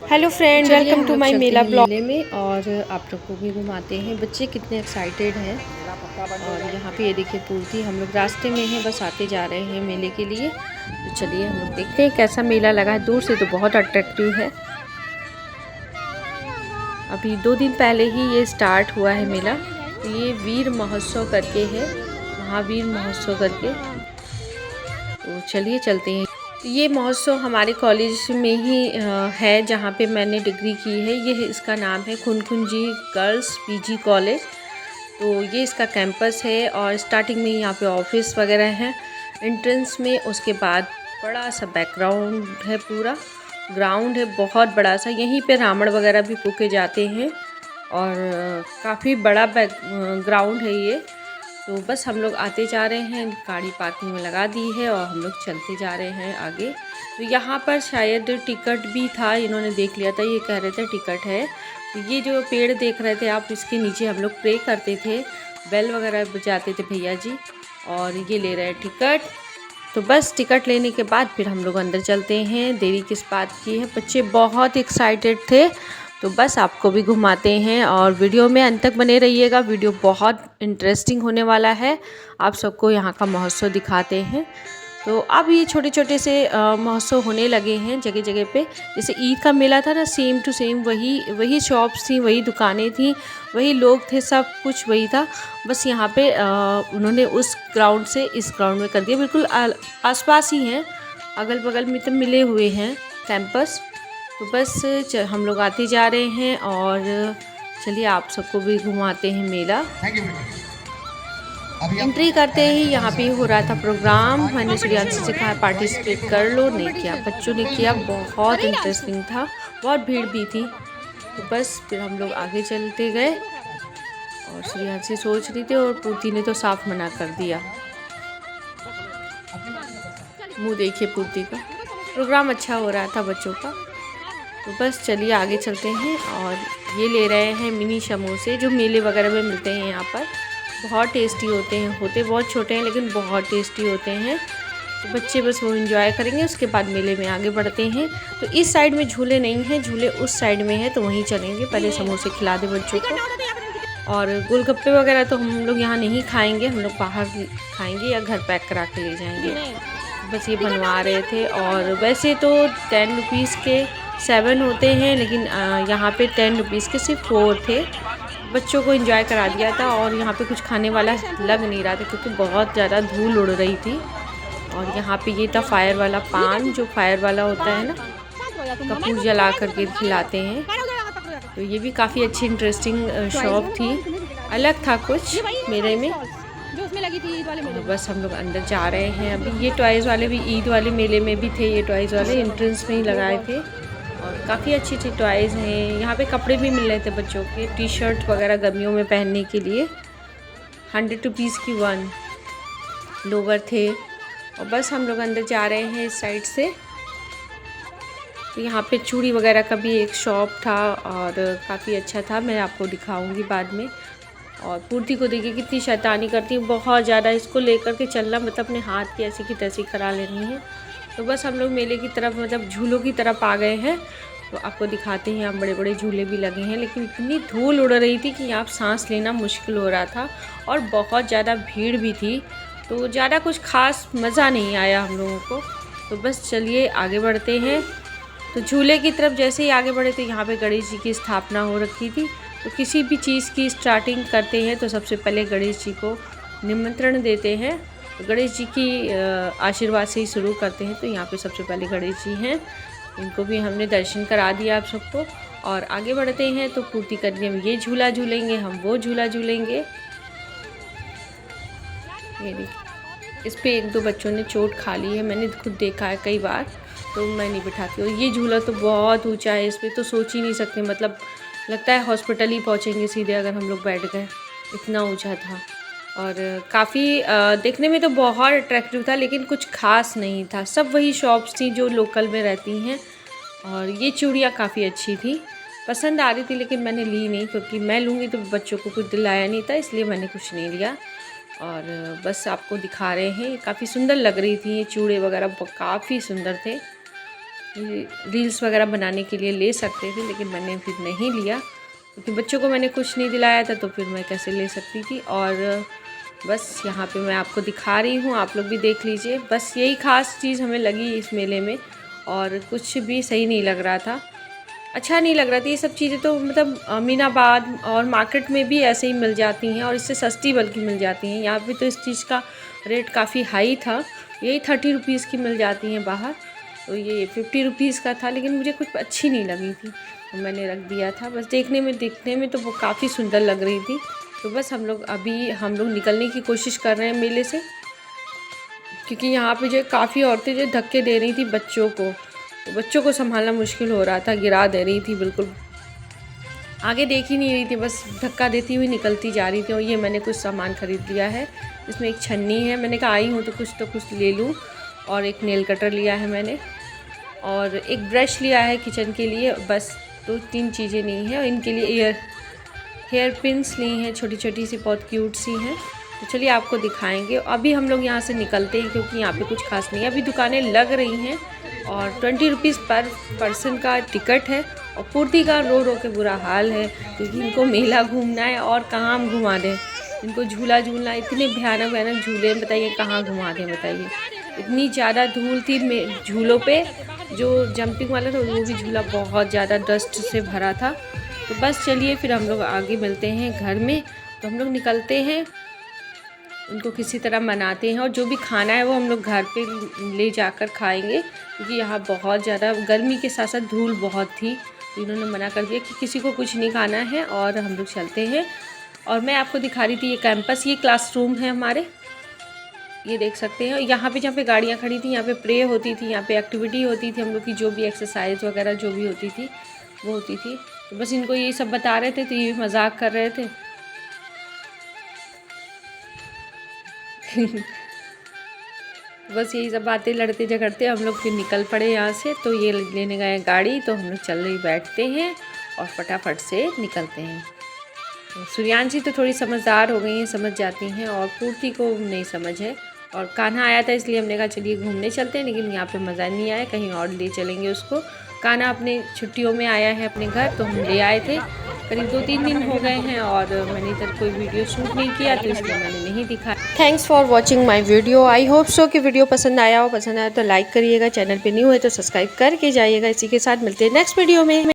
Hello friend, चलिए welcome हम to लोग माय चलते मेला हैं ब्लॉग। मेले में और आप लोग को भी घुमाते हैं। बच्चे कितने एक्साइटेड हैं। और यहाँ पे ये देखिए पूर्ति, हम लोग रास्ते में हैं, बस आते जा रहे हैं मेले के लिए। तो चलिए हम लोग देखते हैं कैसा मेला लगा है। दूर से तो बहुत अट्रैक्टिव है। अभी 2 दिन पहले ही ये स्टार्ट हुआ है मेला। तो ये वीर महोत्सव करके है, महावीर महोत्सव करके। तो चलिए चलते हैं। ये महोत्सव हमारे कॉलेज में ही है जहाँ पे मैंने डिग्री की है। ये इसका नाम है खुनखुनजी गर्ल्स पीजी कॉलेज। तो ये इसका कैंपस है और स्टार्टिंग में यहाँ पे ऑफिस वगैरह हैं एंट्रेंस में। उसके बाद बड़ा सा बैकग्राउंड है, पूरा ग्राउंड है बहुत बड़ा सा। यहीं पे रावण वगैरह भी फूके जाते हैं और काफ़ी बड़ा ग्राउंड है ये। तो बस हम लोग आते जा रहे हैं, गाड़ी पार्किंग में लगा दी है और हम लोग चलते जा रहे हैं आगे। तो यहाँ पर शायद टिकट भी था, इन्होंने देख लिया था, ये कह रहे थे टिकट है। तो ये जो पेड़ देख रहे थे आप, इसके नीचे हम लोग प्रे करते थे, बेल वगैरह बजाते थे भैया जी। और ये ले रहे हैं टिकट। तो बस टिकट लेने के बाद फिर हम लोग अंदर चलते हैं। देरी किस बात की है, बच्चे बहुत एक्साइटेड थे। तो बस आपको भी घुमाते हैं और वीडियो में अंत तक बने रहिएगा। वीडियो बहुत इंटरेस्टिंग होने वाला है। आप सबको यहाँ का महोत्सव दिखाते हैं। तो अब ये छोटे छोटे से महोत्सव होने लगे हैं जगह जगह पे। जैसे ईद का मेला था ना, सेम टू सेम वही शॉप्स थी, वही दुकानें थी, वही लोग थे, सब कुछ वही था। बस यहाँ पे उन्होंने उस ग्राउंड से इस ग्राउंड में कर दिया। बिल्कुल आसपास ही हैं, अगल बगल में तो मिले हुए हैं कैंपस। तो बस हम लोग आते जा रहे हैं और चलिए आप सबको भी घुमाते हैं मेला। एंट्री करते ही यहाँ पे हो रहा था प्रोग्राम। मैंने सूर्यांशी से कहा पार्टिसिपेट कर लो, नहीं किया, बच्चों ने किया। बहुत इंटरेस्टिंग था, बहुत भीड़ भी थी। तो बस फिर हम लोग आगे चलते गए और सूर्यांशी सोच रही थी और पूर्ति ने तो साफ मना कर दिया। मुँह देखिए पूर्ति का। प्रोग्राम अच्छा हो रहा था बच्चों का। तो बस चलिए आगे चलते हैं। और ये ले रहे हैं मिनी समोसे जो मेले वगैरह में मिलते हैं यहाँ पर। बहुत टेस्टी होते हैं, होते बहुत छोटे हैं लेकिन बहुत टेस्टी होते हैं। तो बच्चे बस वो एंजॉय करेंगे, उसके बाद मेले में आगे बढ़ते हैं। तो इस साइड में झूले नहीं हैं, झूले उस साइड में है, तो वहीं चलेंगे। पहले समोसे खिला दे बच्चों को। और गोलगप्पे वगैरह तो हम लोग यहाँ नहीं खाएँगे, हम लोग बाहर खाएँगे या घर पैक करा के ले जाएँगे। बस ये बनवा रहे थे। और वैसे तो 10 रुपीज़ के 7 होते हैं, लेकिन यहाँ पे 10 रुपीज़ के सिर्फ 4 थे। बच्चों को एंजॉय करा दिया था और यहाँ पे कुछ खाने वाला लग नहीं रहा था क्योंकि बहुत ज़्यादा धूल उड़ रही थी। और यहाँ पे ये था फायर वाला पान, जो फायर वाला होता है ना, कपूर जला करके खिलाते हैं। तो ये भी काफ़ी अच्छी इंटरेस्टिंग शॉप थी, अलग था कुछ मेले में। और बस हम लोग अंदर जा रहे हैं अभी। ये टॉयज़ वाले भी ईद वाले मेले में भी थे, ये टॉयज़ वाले एंट्रेंस में ही लगाए थे। और काफ़ी अच्छी अच्छी टॉयज़ हैं यहाँ पे। कपड़े भी मिल रहे थे बच्चों के, टी शर्ट वगैरह गर्मियों में पहनने के लिए। 100 रुपीज़ की 1 लोवर थे। और बस हम लोग अंदर जा रहे हैं इस साइड से। तो यहाँ पे चूड़ी वगैरह का भी एक शॉप था और काफ़ी अच्छा था, मैं आपको दिखाऊंगी बाद में। और पूर्ति को देखिए कितनी शैतानी करती है, बहुत ज़्यादा। इसको लेकर के चलना मतलब अपने हाथ की ऐसी की तैसी करा लेनी है। तो बस हम लोग मेले की तरफ, मतलब झूलों की तरफ आ गए हैं। तो आपको दिखाते हैं, यहाँ बड़े बड़े झूले भी लगे हैं, लेकिन इतनी धूल उड़ रही थी कि यहाँ सांस लेना मुश्किल हो रहा था और बहुत ज़्यादा भीड़ भी थी। तो ज़्यादा कुछ खास मज़ा नहीं आया हम लोगों को। तो बस चलिए आगे बढ़ते हैं। तो झूले की तरफ जैसे ही आगे बढ़े तो यहाँ पे गणेश जी की स्थापना हो रखी थी। तो किसी भी चीज़ की स्टार्टिंग करते हैं तो सबसे पहले गणेश जी को निमंत्रण देते हैं। तो गणेश जी की आशीर्वाद से ही शुरू करते हैं। तो यहाँ पे सबसे पहले गणेश जी हैं, इनको भी हमने दर्शन करा दिया आप सबको। और आगे बढ़ते हैं तो पूर्ति करके हम ये झूला झूलेंगे, हम वो झूला झूलेंगे। ये देखिए, इस पे 1-2 बच्चों ने चोट खा ली है, मैंने खुद देखा है कई बार, तो मैं नहीं बिठाती। और ये झूला तो बहुत ऊंचा है, इस पर तो सोच ही नहीं सकते, मतलब लगता है हॉस्पिटल ही पहुंचेंगे सीधे अगर हम लोग बैठ गए, इतना ऊंचा था। और काफ़ी देखने में तो बहुत अट्रैक्टिव था, लेकिन कुछ खास नहीं था। सब वही शॉप्स थी जो लोकल में रहती हैं। और ये चूड़ियाँ काफ़ी अच्छी थी, पसंद आ रही थी, लेकिन मैंने ली नहीं क्योंकि मैं लूँगी तो बच्चों को कुछ दिलाया नहीं था, इसलिए मैंने कुछ नहीं लिया। और बस आपको दिखा रहे हैं, काफ़ी सुंदर लग रही थी ये चूड़े वगैरह, काफ़ी सुंदर थे। रील्स वगैरह बनाने के लिए ले सकते थे, लेकिन मैंने फिर नहीं लिया क्योंकि बच्चों को मैंने कुछ नहीं दिलाया था, तो फिर मैं कैसे ले सकती थी। और बस यहाँ पे मैं आपको दिखा रही हूँ, आप लोग भी देख लीजिए। बस यही ख़ास चीज़ हमें लगी इस मेले में, और कुछ भी सही नहीं लग रहा था, अच्छा नहीं लग रहा था। ये सब चीज़ें तो मतलब अमीनाबाद और मार्केट में भी ऐसे ही मिल जाती हैं, और इससे सस्ती बल्कि मिल जाती हैं। यहाँ पे तो इस चीज़ का रेट काफ़ी हाई था, यही 30 रुपीज़ की मिल जाती हैं बाहर, तो ये 50 रुपीज़ का था, लेकिन मुझे कुछ अच्छी नहीं लगी थी तो मैंने रख दिया था। बस दिखने में तो वो काफ़ी सुंदर लग रही थी। तो बस हम लोग निकलने की कोशिश कर रहे हैं मेले से, क्योंकि यहाँ पे जो काफ़ी औरतें जो धक्के दे रही थी बच्चों को, तो बच्चों को संभालना मुश्किल हो रहा था, गिरा दे रही थी, बिल्कुल आगे देख ही नहीं रही थी, बस धक्का देती हुई निकलती जा रही थी। और ये मैंने कुछ सामान ख़रीद लिया है, इसमें एक छन्नी है, मैंने कहा आई हूँ तो कुछ ले लूँ, और एक नेल कटर लिया है मैंने, और एक ब्रश लिया है किचन के लिए। बस 2-3 चीज़ें नहीं हैं, और इनके लिए हेयर पिन्स ली हैं, छोटी छोटी सी, बहुत क्यूट सी हैं। तो चलिए आपको दिखाएंगे। अभी हम लोग यहाँ से निकलते हैं, क्योंकि यहाँ पे कुछ खास नहीं है, अभी दुकानें लग रही हैं, और 20 रुपीज़ पर पर्सन का टिकट है। और पूर्ति का रो के बुरा हाल है, क्योंकि इनको मेला घूमना है, और कहाँ हम घुमा दें इनको, झूला झूलना, इतने भयानक झूले हैं, बताइए कहाँ घुमा दें बताइए। इतनी ज़्यादा धूल थी झूलों पे, जो जंपिंग वाला था वो भी झूला बहुत ज़्यादा डस्ट से भरा था। तो बस चलिए फिर हम लोग आगे मिलते हैं घर में। तो हम लोग निकलते हैं, उनको किसी तरह मनाते हैं, और जो भी खाना है वो हम लोग घर पे ले जाकर खाएंगे, क्योंकि यहाँ बहुत ज़्यादा गर्मी के साथ साथ धूल बहुत थी, तो इन्होंने मना कर दिया कि किसी को कुछ नहीं खाना है, और हम लोग चलते हैं। और मैं आपको दिखा रही थी ये कैंपस, ये क्लासरूम है हमारे, ये देख सकते हैं। यहाँ पे जहाँ पे गाड़ियाँ खड़ी थी, यहाँ पे प्रे होती थी, यहाँ पे एक्टिविटी होती थी, हम लोग की जो भी एक्सरसाइज वगैरह जो भी होती थी वो होती थी। तो बस इनको ये सब बता रहे थे, तो ये मजाक कर रहे थे। बस यही सब बातें लड़ते झगड़ते हम लोग फिर निकल पड़े यहाँ से। तो ये लेने गए गाड़ी, तो हम लोग चल रही बैठते हैं और फटाफट से निकलते हैं। सूर्यांशी तो थोड़ी समझदार हो गई हैं, समझ जाती हैं, और पूर्ति को नहीं समझ है। और कान्हा आया था, इसलिए हमने कहा चलिए घूमने चलते हैं, लेकिन यहाँ पे मज़ा नहीं आया, कहीं और ले चलेंगे उसको। कान्हा अपने छुट्टियों में आया है अपने घर, तो हम ले आए थे। करीब 2-3 दिन हो गए हैं, और मैंने इधर कोई वीडियो शूट नहीं किया, तो इसलिए मैंने नहीं दिखाया। Thanks for watching my video. I hope so कि वीडियो पसंद आया हो। पसंद आया तो लाइक करिएगा, चैनल पर न्यू है तो सब्सक्राइब करके जाइएगा। इसी के साथ मिलते हैं नेक्स्ट वीडियो में।